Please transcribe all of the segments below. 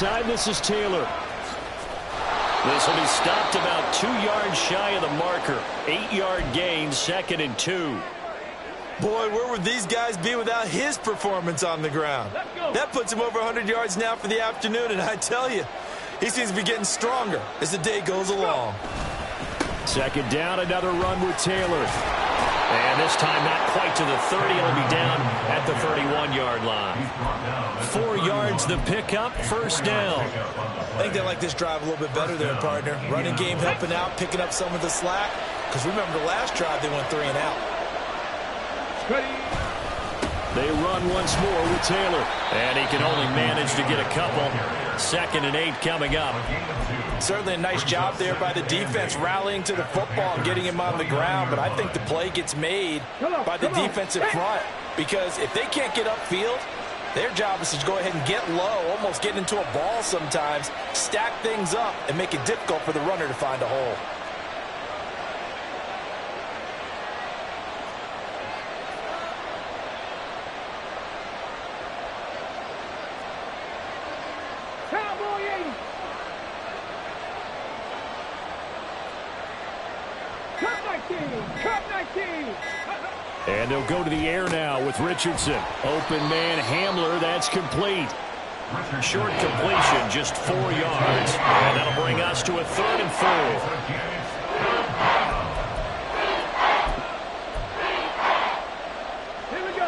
side. This is Taylor. This will be stopped about 2 yards shy of the marker. 8-yard gain, 2nd and 2. Boy, where would these guys be without his performance on the ground? That puts him over 100 yards now for the afternoon, and I tell you, he seems to be getting stronger as the day goes along. 2nd down, another run with Taylor. And this time not quite to the 30. It'll be down at the 31-yard line. 4 yards the pickup, 1st down. I think they like this drive a little bit better there, partner. Running game helping out, picking up some of the slack. Because remember the last drive, they went 3 and out. They run once more with Taylor. And he can only manage to get a couple. 2nd and 8 coming up. Certainly a nice job there by the defense rallying to the football and getting him on the ground. But I think the play gets made by the defensive front. Because if they can't get upfield, their job is to go ahead and get low, almost get into a ball sometimes, stack things up, and make it difficult for the runner to find a hole. And they'll go to the air now with Richardson. Open man Hamler, that's complete. Short completion, just 4 yards. And that'll bring us to a 3rd and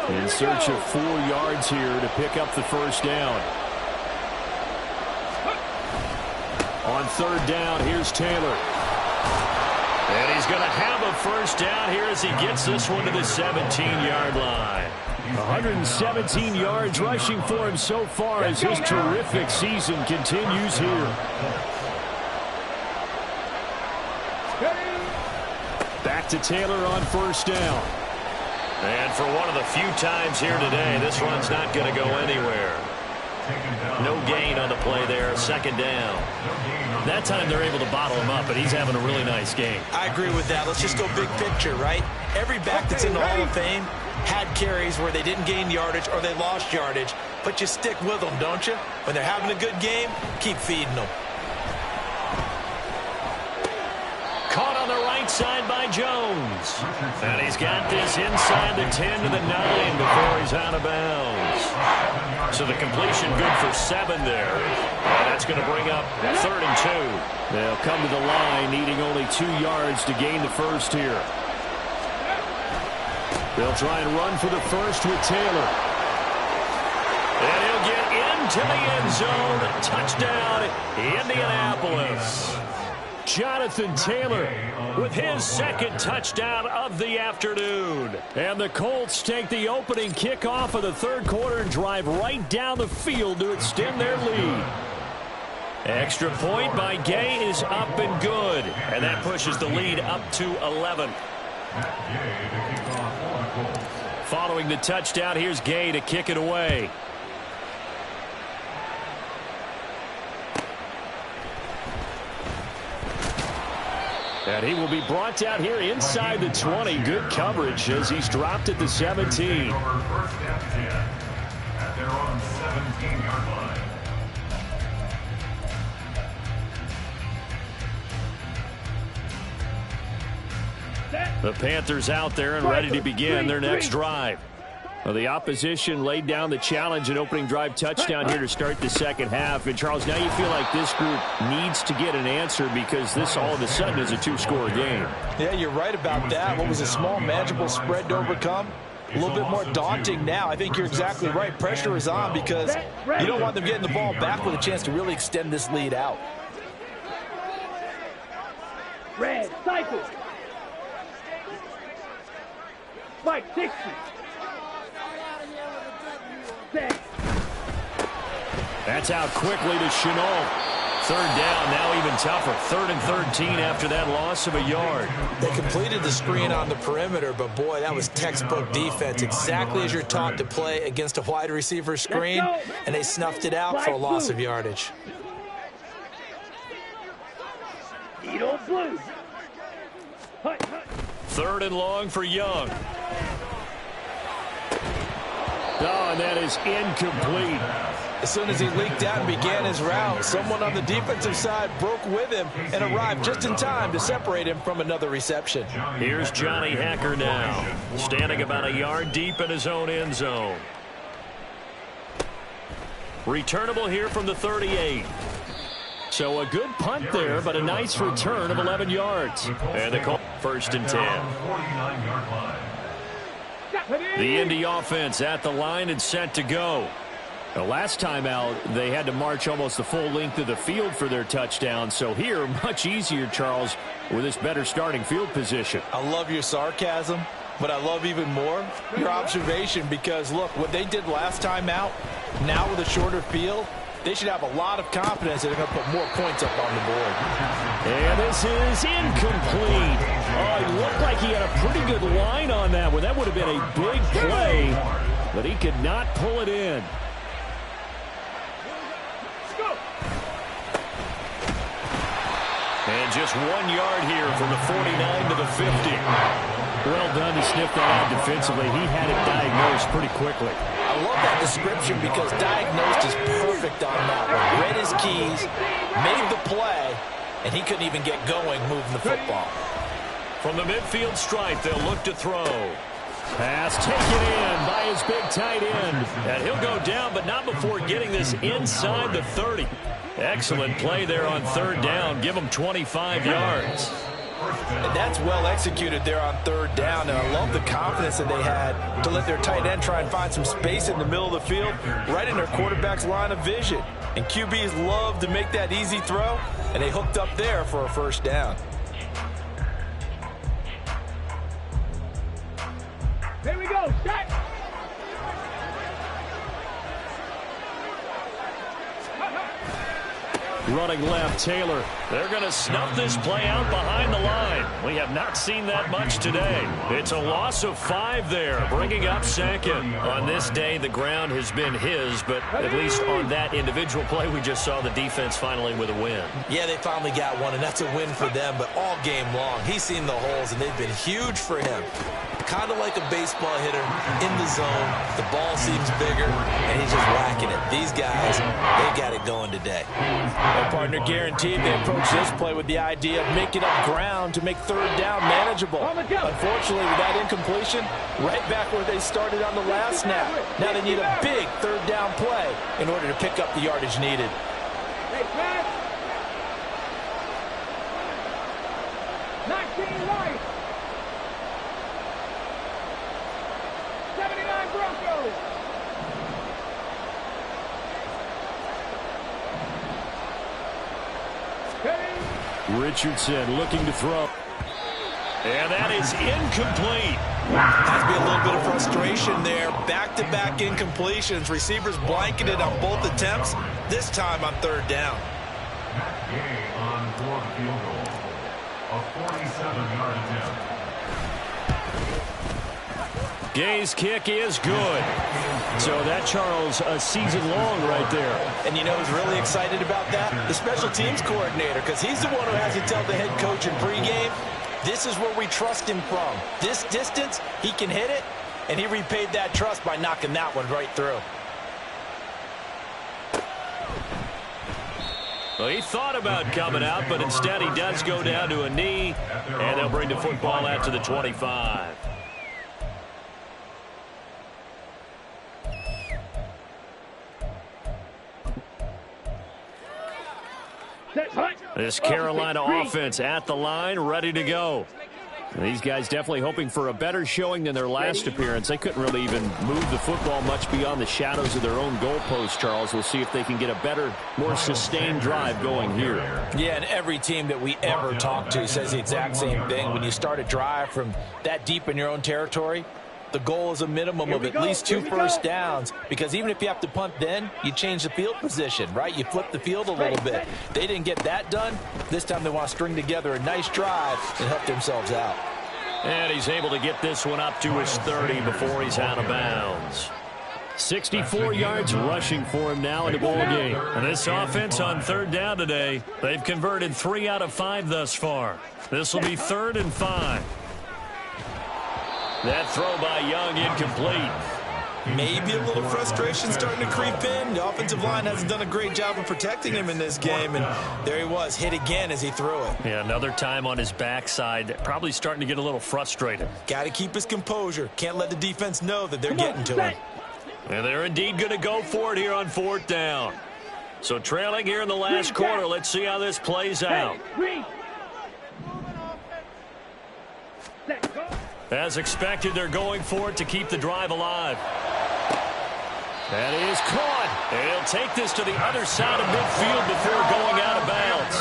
4. In search of 4 yards here to pick up the 1st down. On 3rd down, here's Taylor. And he's going to have a 1st down here as he gets this one to the 17-yard line. 117 yards rushing for him so far as his terrific season continues here. Back to Taylor on 1st down. And for one of the few times here today, this run's not going to go anywhere. No gain on the play there, 2nd down. That time they're able to bottle him up, but he's having a really nice game. I agree with that. Let's just go big picture, right? Every back that's in the Hall of Fame had carries where they didn't gain yardage or they lost yardage, but you stick with them, don't you? When they're having a good game, keep feeding them. Caught on the right side by Jones. And he's got this inside the 10 to the 9 before he's out of bounds. So the completion good for 7 there. And that's going to bring up 3rd and 2. They'll come to the line needing only 2 yards to gain the 1st here. They'll try and run for the 1st with Taylor. And he'll get into the end zone. Touchdown, Indianapolis. Jonathan Taylor with his 2nd touchdown of the afternoon. And the Colts take the opening kickoff of the 3rd quarter and drive right down the field to extend their lead. Extra point by Gay is up and good. And that pushes the lead up to 11. Following the touchdown, here's Gay to kick it away. And he will be brought down here inside the 20. Good coverage as he's dropped at the 17. The Panthers out there and ready to begin their next drive. Well, the opposition laid down the challenge and opening drive touchdown here to start the 2nd half. And, Charles, now you feel like this group needs to get an answer because this all of a sudden is a 2-score game. Yeah, you're right about that. What was a small, manageable spread to overcome? A little bit more daunting now. I think you're exactly right. Pressure is on because you don't want them getting the ball back with a chance to really extend this lead out. Red, cycle. Mike, 60. That's out quickly to Chenault. 3rd down, now even tougher. 3rd and 13 after that loss of a yard. They completed the screen on the perimeter, but boy, that was textbook defense. Exactly as you're taught to play against a wide receiver screen, and they snuffed it out for a loss of yardage. Edo blue. 3rd and long for Young. Oh, and that is incomplete. As soon as he leaked out and began his route, someone on the defensive side broke with him and arrived just in time to separate him from another reception. Here's Johnny Hacker now, standing about a yard deep in his own end zone. Returnable here from the 38. So a good punt there, but a nice return of 11 yards. And the call, 1st and 10. The Indy offense at the line and set to go. The last time out, they had to march almost the full length of the field for their touchdown. So here, much easier, Charles, with this better starting field position. I love your sarcasm, but I love even more your observation, because, look, what they did last time out, now with a shorter field, they should have a lot of confidence that they're going to put more points up on the board. And this is incomplete. Oh, it looked like he had a pretty good line on that one. That would have been a big play, but he could not pull it in. And just 1 yard here from the 49 to the 50. Well done to sniff that out defensively. He had it diagnosed pretty quickly. I love that description, because diagnosed is perfect on that one. Read his keys, made the play, and he couldn't even get going moving the football. From the midfield stripe, they'll look to throw. Pass taken in by his big tight end. And he'll go down, but not before getting this inside the 30. Excellent play there on 3rd down. Give him 25 yards. And that's well executed there on 3rd down. And I love the confidence that they had to let their tight end try and find some space in the middle of the field, right in their quarterback's line of vision. And QBs love to make that easy throw, and they hooked up there for a 1st down. Here we go, set! Running left, Taylor. They're going to snuff this play out behind the line. We have not seen that much today. It's a loss of 5 there, bringing up 2nd. On this day, the ground has been his, but at least on that individual play, we just saw the defense finally with a win. Yeah, they finally got one, and that's a win for them, but all game long, he's seen the holes, and they've been huge for him. Kind of like a baseball hitter in the zone. The ball seems bigger, and he's just whacking it. These guys, they got it going today. Well, partner, guaranteed they approach this play with the idea of making up ground to make 3rd down manageable. Unfortunately, with that incompletion, right back where they started on the last snap. Now they need a big 3rd down play in order to pick up the yardage needed. Hey, pass! 19 right! 79 Broncos! Richardson looking to throw. And that is incomplete. Has to be a little bit of frustration there. Back-to-back incompletions. Receivers blanketed on both attempts, this time on 3rd down. Gay on 4th field goal. A 47-yard attempt. Gay's kick is good. So that, Charles, a season long right there. And you know who's really excited about that? The special teams coordinator, because he's the one who has to tell the head coach in pregame, this is where we trust him from. This distance, he can hit it, and he repaid that trust by knocking that one right through. Well, he thought about coming out, but instead he does go down to a knee, and they'll bring the football out to the 25. This Carolina offense at the line, ready to go. These guys definitely hoping for a better showing than their last appearance. They couldn't really even move the football much beyond the shadows of their own goalpost, Charles. We'll see if they can get a better, more sustained drive going here. Yeah, and every team that we ever talk to says the exact same thing. When you start a drive from that deep in your own territory, the goal is a minimum of at least 2 first downs, because even if you have to punt then, you change the field position, right? You flip the field a little bit. They didn't get that done. This time they want to string together a nice drive and help themselves out. And he's able to get this one up to his 30 before he's out of bounds. 64 yards rushing for him now in the ball game. And this offense on 3rd down today, they've converted 3 out of 5 thus far. This will be 3rd and 5. That throw by Young incomplete. Maybe a little frustration starting to creep in. The offensive line hasn't done a great job of protecting him in this game, and there he was, hit again as he threw it. Yeah, another time on his backside, probably starting to get a little frustrated. Got to keep his composure. Can't let the defense know that they're getting to him. And they're indeed going to go for it here on 4th down. So trailing here in the last quarter, let's see how this plays out. As expected, they're going for it to keep the drive alive. That is caught. They'll take this to the other side of midfield before going out of bounds.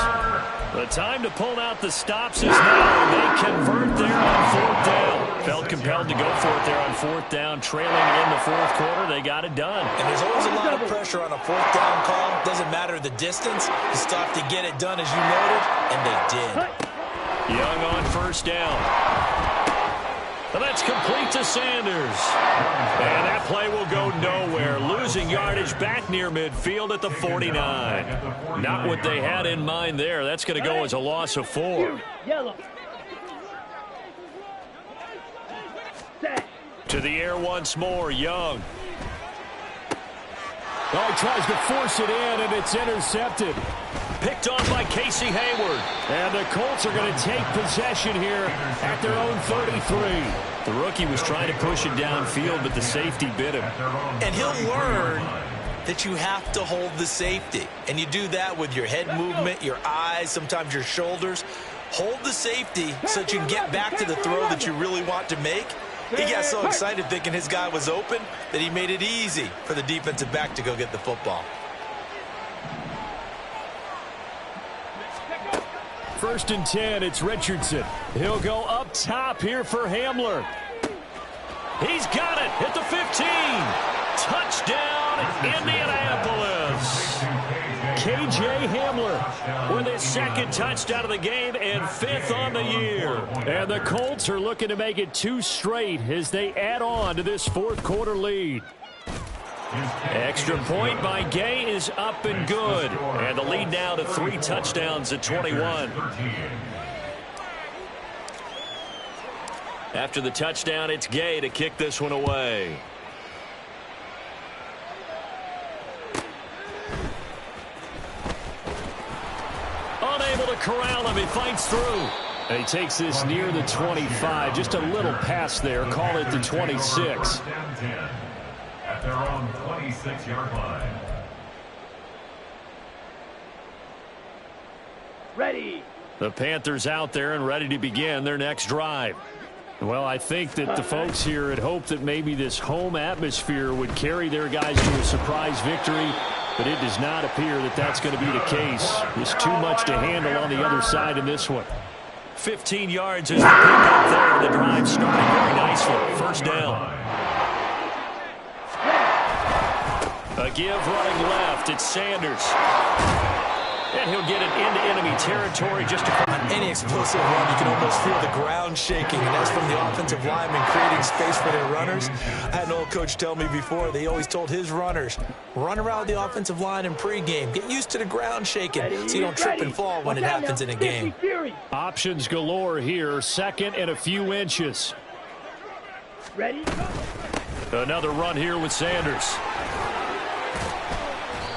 The time to pull out the stops is now. They convert there on 4th down. Felt compelled to go for it there on 4th down. Trailing in the 4th quarter, they got it done. And there's always a lot of pressure on a 4th down call. Doesn't matter the distance. You still have to get it done as you noted, and they did. Young on 1st down. And that's complete to Sanders. And that play will go nowhere. Losing yardage back near midfield at the 49. Not what they had in mind there. That's going to go as a loss of 4. To the air once more, Young. Oh, he tries to force it in, and it's intercepted. Picked on by Casey Hayward. And the Colts are going to take possession here at their own 33. The rookie was trying to push it downfield, but the safety bit him. And he'll learn that you have to hold the safety. And you do that with your head movement, your eyes, sometimes your shoulders. Hold the safety so that you can get back to the throw that you really want to make. He got so excited thinking his guy was open that he made it easy for the defensive back to go get the football. 1st and 10, it's Richardson. He'll go up top here for Hamler. He's got it at the 15. Touchdown, Indianapolis. K.J. Hamler with his 2nd touchdown of the game and 5th on the year. And the Colts are looking to make it 2 straight as they add on to this 4th quarter lead. Extra point by Gay is up and good. And the lead now to 3 touchdowns at 21. After the touchdown, it's Gay to kick this one away. Unable to corral him. He fights through. And he takes this near the 25. Just a little pass there. Call it the 26. At their own 26-yard line. Ready. The Panthers out there and ready to begin their next drive. Well, I think that the folks here had hoped that maybe this home atmosphere would carry their guys to a surprise victory, but it does not appear that that's going to be the case. There's too much to handle on the other side in this one. 15 yards is the pickup there. The drive starting very nicely. 1st down. A give running left. It's Sanders. And he'll get it into enemy territory just on any explosive run. You can almost feel the ground shaking, and that's from the offensive linemen creating space for their runners. I had an old coach tell me before, they always told his runners, run around the offensive line in pregame. Get used to the ground shaking so you don't trip and fall when it happens in a game. Options galore here. 2nd and a few inches. Ready? Another run here with Sanders.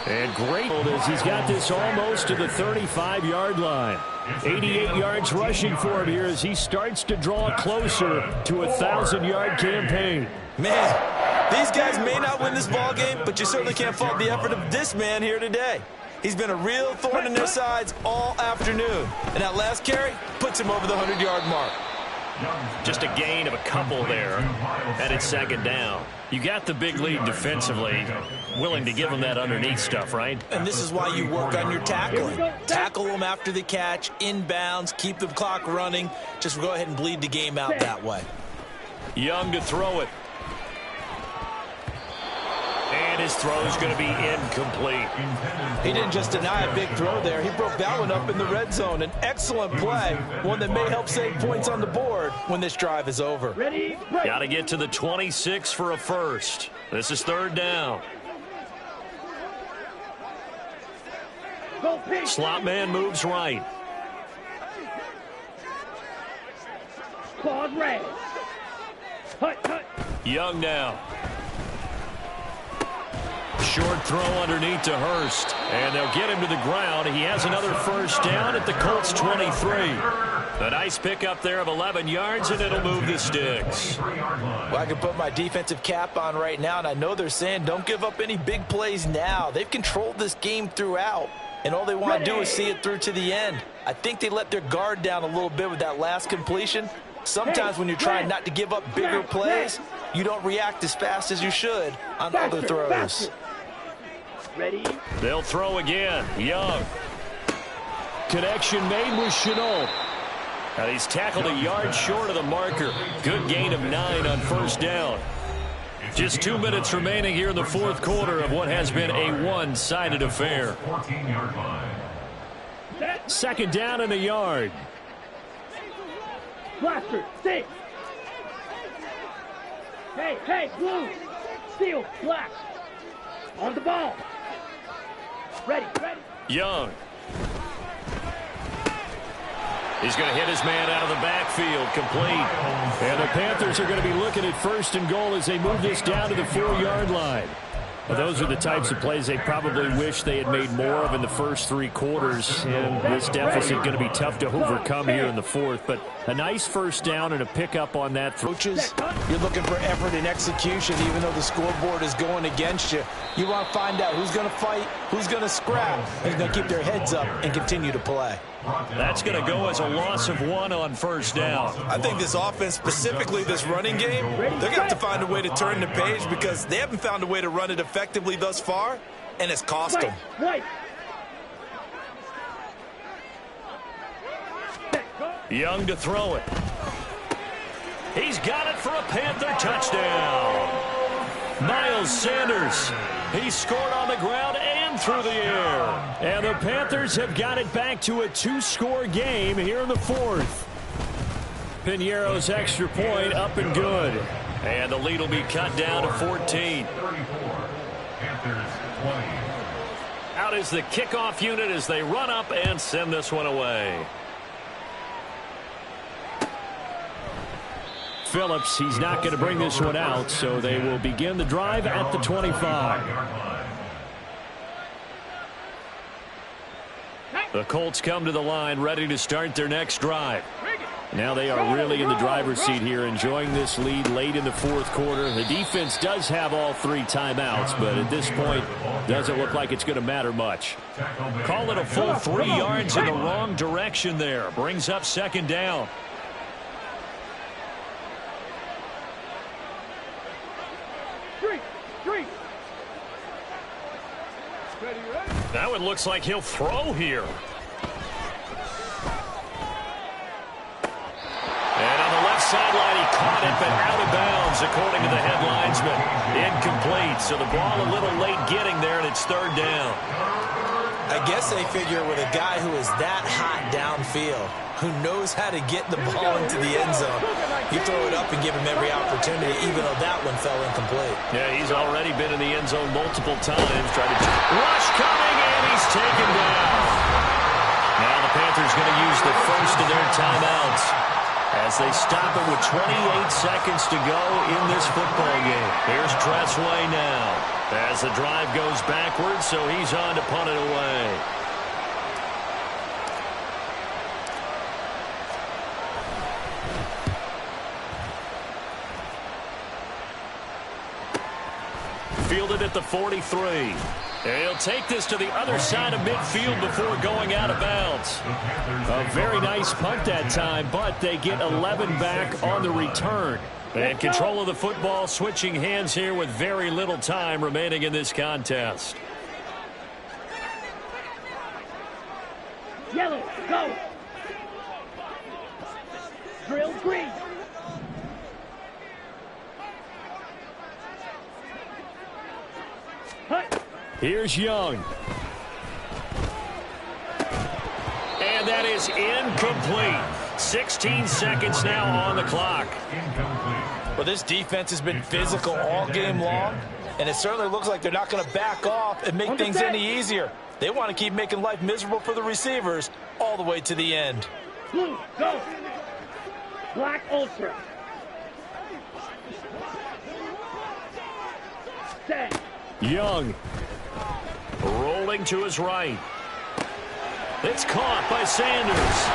And great as he's got this almost to the 35-yard line. 88 yards rushing for him here as he starts to draw closer to a 1,000-yard campaign. Man, these guys may not win this ball game, but you certainly can't fault the effort of this man here today. He's been a real thorn in their sides all afternoon. And that last carry puts him over the 100-yard mark. just a gain of a couple there, and it's 2nd down. You got the big lead defensively, willing to give them that underneath stuff, right? And this is why you work on your tackling. Tackle them after the catch, inbounds, keep the clock running. Just go ahead and bleed the game out that way. Young to throw it. And his throw is going to be incomplete. He didn't just deny a big throw there. He broke that one up in the red zone. An excellent play, one that may help save points on the board when this drive is over. Ready? Got to get to the 26 for a first. This is 3rd down. Slot man moves right. Claude Ray. Hut, hut. Young now. short throw underneath to Hurst. And they'll get him to the ground. He has another first down at the Colts 23. A nice pickup there of 11 yards, and it'll move the sticks. Well, I can put my defensive cap on right now, and I know they're saying don't give up any big plays now. They've controlled this game throughout, and all they want to do is see it through to the end. I think they let their guard down a little bit with that last completion. Sometimes when you're trying not to give up bigger plays, you don't react as fast as you should on other throws. Ready? They'll throw again. Young. Connection made with Chenault. And he's tackled a yard short of the marker. Good gain of 9 on first down. Just 2 minutes remaining here in the fourth quarter of what has been a one-sided affair. 14-yard line. Second down and a yard. Blaster, 6. Hey, blue. Steel, black. On the ball. Ready. Young. He's going to hit his man out of the backfield, complete. And the Panthers are going to be looking at first and goal as they move this down to the 4-yard line. Well, those are the types of plays they probably wish they had made more of in the first 3 quarters. And this deficit going to be tough to overcome here in the fourth. But a nice first down and a pickup on that. Coaches, you're looking for effort and execution, even though the scoreboard is going against you. You want to find out who's going to fight, who's going to scrap, who's going to keep their heads up and continue to play. That's going to go as a loss of 1 on first down. I think this offense, specifically this running game, they're going to have to find a way to turn the page because they haven't found a way to run it effectively thus far, and it's cost them. Young to throw it. He's got it for a Panther touchdown. Miles Sanders. He scored on the ground and through the air. And the Panthers have got it back to a 2-score game here in the fourth. Piñeiro's extra point up and good. And the lead will be cut down to 14. 34. Panthers 20. Out is the kickoff unit as they run up and send this one away. Phillips, he's not going to bring this one out, so they will begin the drive at the 25. The Colts come to the line ready to start their next drive. Now they are really in the driver's seat here, enjoying this lead late in the fourth quarter. The defense does have all 3 timeouts, but at this point, doesn't look like it's going to matter much. Call it a full 3 yards in the wrong direction there. Brings up second down. That one looks like he'll throw here. And on the left sideline, he caught it, but out of bounds, according to the headlinesman. Incomplete, so the ball a little late getting there, and it's third down. I guess they figure with a guy who is that hot downfield, who knows how to get the ball into the end zone, you throw it up and give him every opportunity, even though that one fell incomplete. Yeah, he's already been in the end zone multiple times. Trying to rush coming, and he's taken down. Now the Panthers going to use the first of their timeouts as they stop it with 28 seconds to go in this football game. Here's Tressway now as the drive goes backwards, so he's on to punt it away. Fielded at the 43. He'll take this to the other side of midfield before going out of bounds. A very nice punt that time, but they get 11 back on the return. And control of the football switching hands here with very little time remaining in this contest. Yellow, go. Drill green. Here's Young. And that is incomplete. 16 seconds now on the clock. Well, this defense has been physical all game long, and it certainly looks like they're not going to back off and make things any easier. They want to keep making life miserable for the receivers all the way to the end. Blue, go. Black ultra. Set. Young Rolling to his right. It's caught by Sanders.